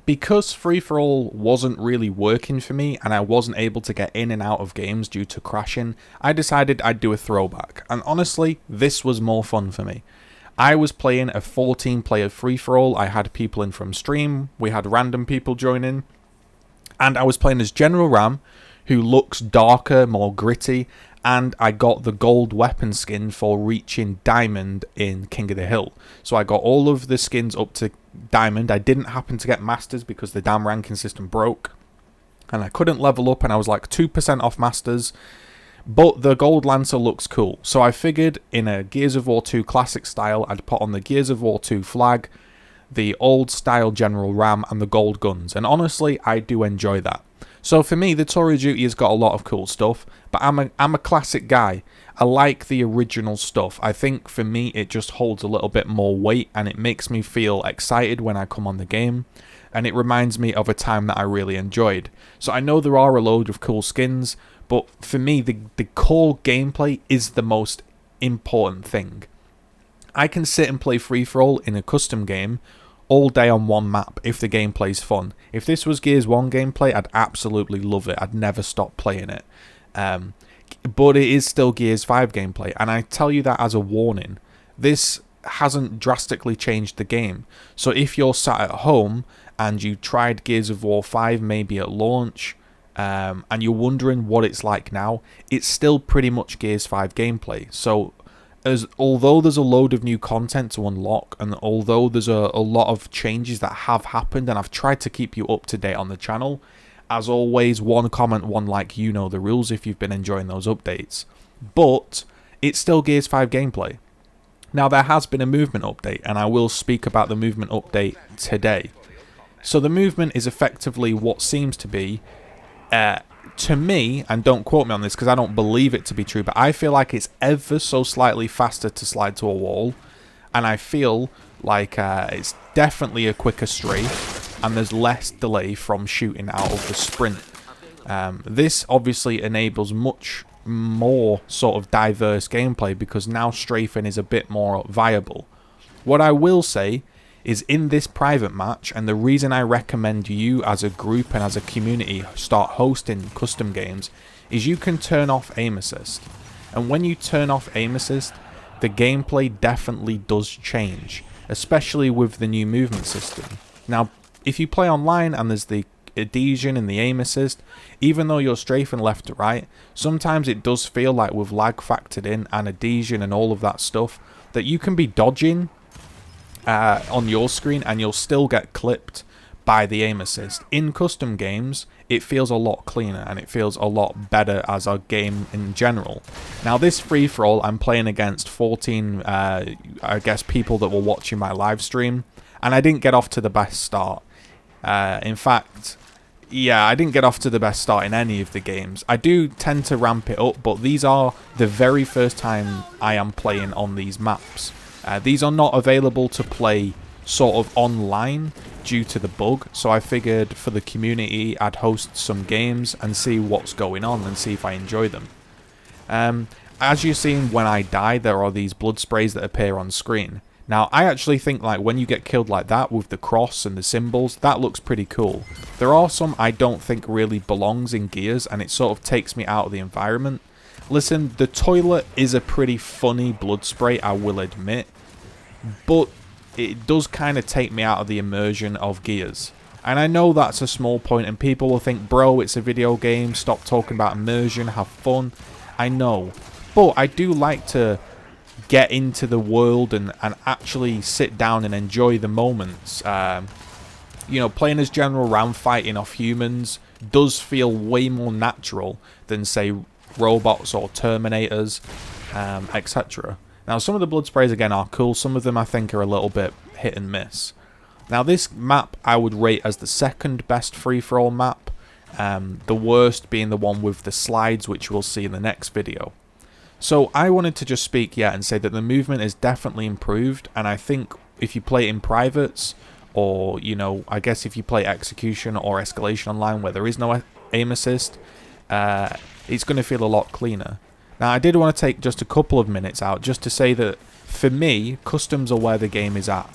Because free-for-all wasn't really working for me and I wasn't able to get in and out of games due to crashing, I decided I'd do a throwback, and honestly, this was more fun for me. I was playing a 14-player free-for-all, I had people in from stream, we had random people join in, and I was playing as General Ram, who looks darker, more gritty, and I got the gold weapon skin for reaching diamond in King of the Hill. So I got all of the skins up to diamond. I didn't happen to get masters because the damn ranking system broke, and I couldn't level up, and I was like 2% off masters. But the gold lancer looks cool, so I figured in a Gears of War 2 classic style, I'd put on the Gears of War 2 flag, the old style General Ram, and the gold guns, and honestly, I do enjoy that. So for me, the Tour of Duty has got a lot of cool stuff, but I'm a classic guy. I like the original stuff. I think for me, it just holds a little bit more weight, and it makes me feel excited when I come on the game, and it reminds me of a time that I really enjoyed. So I know there are a load of cool skins, but for me, the core gameplay is the most important thing. I can sit and play free-for-all in a custom game all day on one map if the gameplay's fun. If this was Gears 1 gameplay, I'd absolutely love it. I'd never stop playing it. But it is still Gears 5 gameplay, and I tell you that as a warning. This hasn't drastically changed the game. So if you're sat at home and you tried Gears of War 5 maybe at launch, and you're wondering what it's like now, it's still pretty much Gears 5 gameplay. So although there's a load of new content to unlock, and although there's a lot of changes that have happened, and I've tried to keep you up to date on the channel, as always, one comment, one like, you know the rules if you've been enjoying those updates. But it's still Gears 5 gameplay. Now, there has been a movement update, and I will speak about the movement update today. So the movement is effectively what seems to be, to me, and don't quote me on this because I don't believe it to be true, but I feel like it's ever so slightly faster to slide to a wall, and I feel like it's definitely a quicker strafe, and there's less delay from shooting out of the sprint. This obviously enables much more sort of diverse gameplay because now strafing is a bit more viable. What I will say is in this private match, and the reason I recommend you as a group and as a community start hosting custom games, is you can turn off aim assist. And when you turn off aim assist, the gameplay definitely does change, especially with the new movement system. Now, if you play online and there's the adhesion and the aim assist, even though you're strafing left to right, sometimes it does feel like with lag factored in and adhesion and all of that stuff, that you can be dodging on your screen and you'll still get clipped by the aim assist. In custom games, it feels a lot cleaner and it feels a lot better as a game in general. Now, this free-for-all, I'm playing against 14, I guess, people that were watching my live stream, and I didn't get off to the best start. In fact, yeah, I didn't get off to the best start in any of the games. I do tend to ramp it up, but these are the very first time I am playing on these maps. These are not available to play sort of online due to the bug, so I figured for the community I'd host some games and see what's going on and see if I enjoy them. As you've seen, when I die, there are these blood sprays that appear on screen. Now, I actually think like when you get killed like that with the cross and the symbols, that looks pretty cool. There are some I don't think really belongs in Gears, and it sort of takes me out of the environment. Listen, the toilet is a pretty funny blood spray, I will admit, but it does kind of take me out of the immersion of Gears. And I know that's a small point, and people will think, bro, it's a video game, stop talking about immersion, have fun. I know, but I do like to get into the world and actually sit down and enjoy the moments. You know, playing as General Ram fighting off humans does feel way more natural than, say, robots or Terminators, etc. Now, some of the blood sprays again are cool, some of them I think are a little bit hit and miss. Now, this map I would rate as the second best free-for-all map, the worst being the one with the slides, which we'll see in the next video. So I wanted to just speak and say that the movement is definitely improved, and I think if you play it in privates, or, you know, I guess if you play Execution or Escalation Online where there is no aim assist, it's going to feel a lot cleaner. Now, I did want to take just a couple of minutes out just to say that, for me, customs are where the game is at.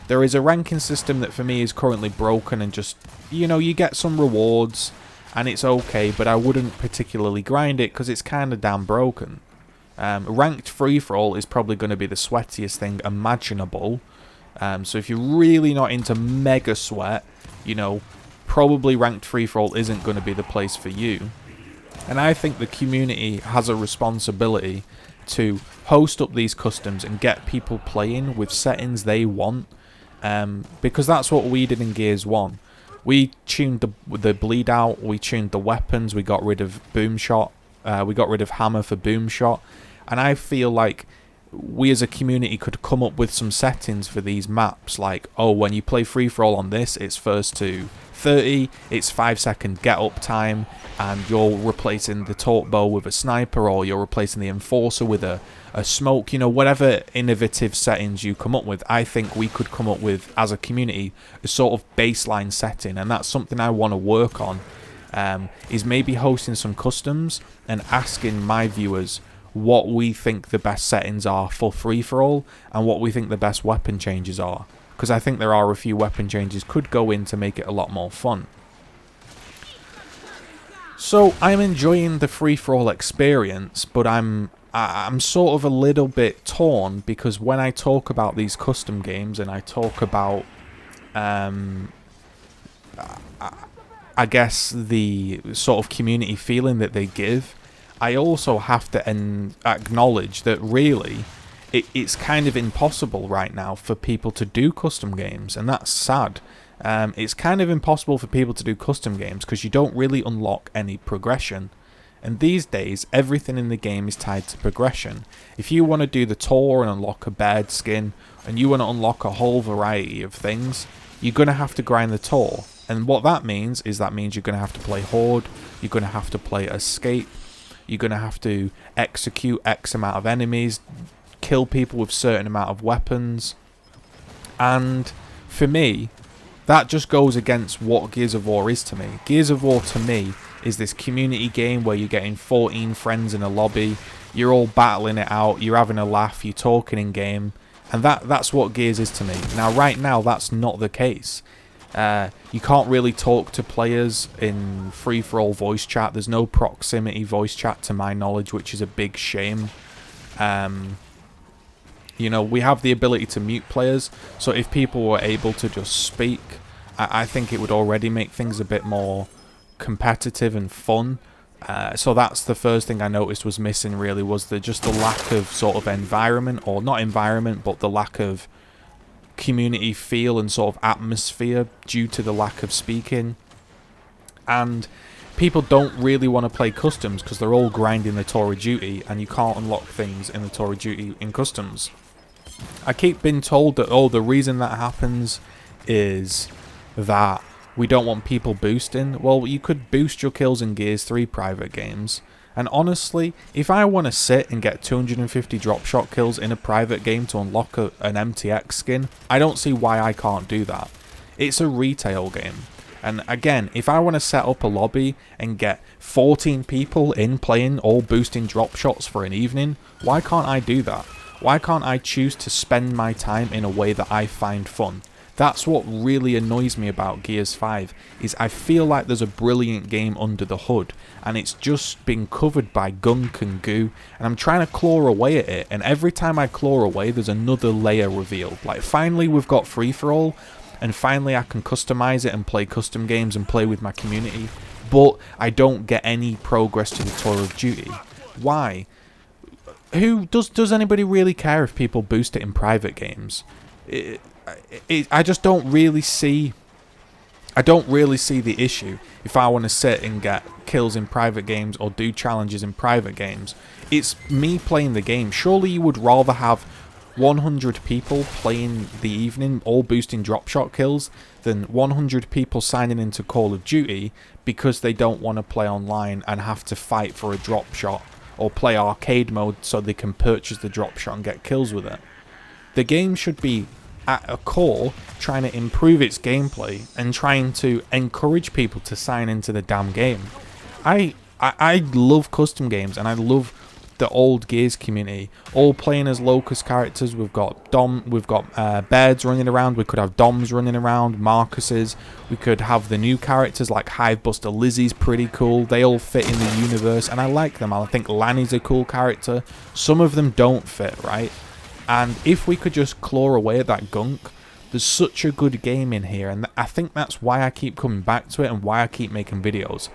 There is a ranking system that for me is currently broken and just, you know, you get some rewards and it's okay, but I wouldn't particularly grind it because it's kind of damn broken. Ranked free-for-all is probably going to be the sweatiest thing imaginable. So if you're really not into mega sweat, you know, probably ranked free-for-all isn't going to be the place for you. And I think the community has a responsibility to host up these customs and get people playing with settings they want, because that's what we did in Gears 1. We tuned the bleed out, we tuned the weapons, we got rid of boom shot, we got rid of hammer for boom shot, and I feel like we as a community could come up with some settings for these maps, like, oh, when you play free-for-all on this, it's first to 30, it's 5-second get-up time, and you're replacing the torque bow with a sniper, or you're replacing the enforcer with a smoke, you know, whatever innovative settings you come up with. I think we could come up with, as a community, a sort of baseline setting, and that's something I want to work on, is maybe hosting some customs and asking my viewers what we think the best settings are for free-for-all and what we think the best weapon changes are, because I think there are a few weapon changes could go in to make it a lot more fun. So I'm enjoying the free-for-all experience, but I'm sort of a little bit torn, because when I talk about these custom games and I talk about I guess the sort of community feeling that they give, I also have to acknowledge that really it's kind of impossible right now for people to do custom games, and that's sad. It's kind of impossible for people to do custom games because you don't really unlock any progression. And these days, everything in the game is tied to progression. If you want to do the tour and unlock a bird skin, and you want to unlock a whole variety of things, you're going to have to grind the tour. And what that means is you're going to have to play Horde, you're going to have to play Escape, you're going to have to execute X amount of enemies, kill people with certain amount of weapons. And for me, that just goes against what Gears of War is to me. Gears of War to me is this community game where you're getting 14 friends in a lobby, you're all battling it out, you're having a laugh, you're talking in game, and that's what Gears is to me. Now, right now, that's not the case. You can't really talk to players in free-for-all voice chat. There's no proximity voice chat to my knowledge, which is a big shame. You know, we have the ability to mute players, so if people were able to just speak, I think it would already make things a bit more competitive and fun. So that's the first thing I noticed was missing, really, was just the lack of sort of environment, or not environment, but the lack of community feel and sort of atmosphere due to the lack of speaking. And people don't really want to play customs because they're all grinding the Tour of Duty, and you can't unlock things in the Tour of Duty in customs. I keep being told that, oh, the reason that happens is that we don't want people boosting. Well, you could boost your kills in Gears 3 private games. And honestly, if I want to sit and get 250 drop shot kills in a private game to unlock an MTX skin, I don't see why I can't do that. It's a retail game. And again, if I want to set up a lobby and get 14 people in playing, all boosting drop shots for an evening, why can't I do that? Why can't I choose to spend my time in a way that I find fun? That's what really annoys me about Gears 5, is I feel like there's a brilliant game under the hood, and it's just been covered by gunk and goo, and I'm trying to claw away at it, and every time I claw away, there's another layer revealed. Like, finally we've got free-for-all, and finally I can customize it and play custom games and play with my community, but I don't get any progress to the Tour of Duty. Why? Does anybody really care if people boost it in private games? I just don't really see. I don't really see the issue if I want to sit and get kills in private games or do challenges in private games. It's me playing the game. Surely you would rather have 100 people playing the evening, all boosting drop shot kills, than 100 people signing into Call of Duty because they don't want to play online and have to fight for a drop shot, or play arcade mode so they can purchase the drop shot and get kills with it. The game should be, at a core, trying to improve its gameplay and trying to encourage people to sign into the damn game. I love custom games, and I love the old Gears community, all playing as Locust characters. We've got Bairds running around. We could have Doms running around, Marcuses. We could have the new characters like Hivebuster Lizzie's pretty cool. They all fit in the universe, and I like them. I think Lanny's a cool character. Some of them don't fit, right? And if we could just claw away at that gunk, there's such a good game in here, and I think that's why I keep coming back to it and why I keep making videos.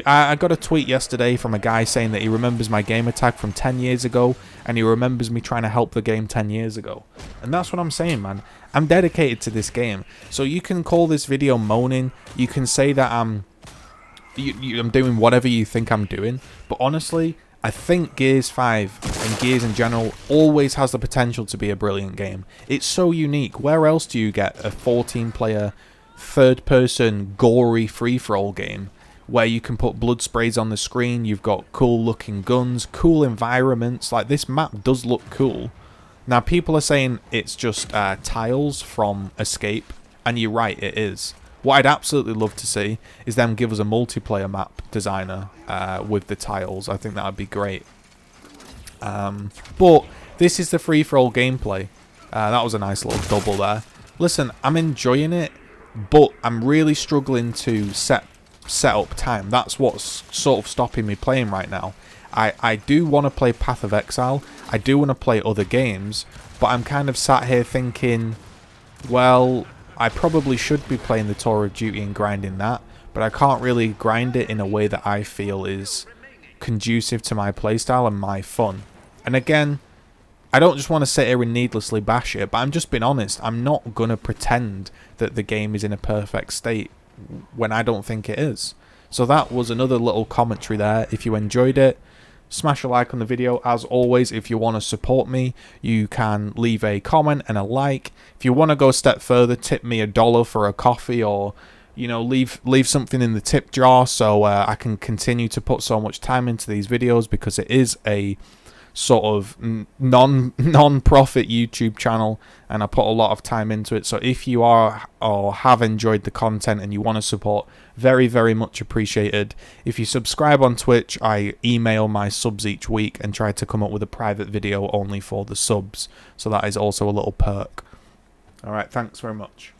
I got a tweet yesterday from a guy saying that he remembers my gamer tag from 10 years ago, and he remembers me trying to help the game 10 years ago. And that's what I'm saying, man. I'm dedicated to this game. So you can call this video moaning, you can say that I'm doing whatever you think I'm doing, but honestly, I think Gears 5 and Gears in general always has the potential to be a brilliant game. It's so unique. Where else do you get a 14-player, third-person, gory free-for-all game where you can put blood sprays on the screen, you've got cool-looking guns, cool environments? Like, this map does look cool. Now, people are saying it's just tiles from Escape, and you're right, it is. What I'd absolutely love to see is them give us a multiplayer map designer with the tiles. I think that would be great. But this is the free-for-all gameplay. That was a nice little double there. Listen, I'm enjoying it, but I'm really struggling to set up time. That's what's sort of stopping me playing right now. I do want to play Path of Exile. I do want to play other games, but I'm kind of sat here thinking, well, I probably should be playing the Tour of Duty and grinding that, but I can't really grind it in a way that I feel is conducive to my playstyle and my fun. And again, I don't just want to sit here and needlessly bash it, but I'm just being honest. I'm not going to pretend that the game is in a perfect state when I don't think it is. So that was another little commentary there. If you enjoyed it, smash a like on the video. As always, if you want to support me, you can leave a comment and a like. If you want to go a step further, tip me $1 for a coffee, or you know, leave something in the tip jar so I can continue to put so much time into these videos, because it is a sort of non-profit YouTube channel and I put a lot of time into it. So if you are or have enjoyed the content and you want to support, very, very much appreciated. If you subscribe on Twitch, I email my subs each week and try to come up with a private video only for the subs. So that is also a little perk. Alright, thanks very much.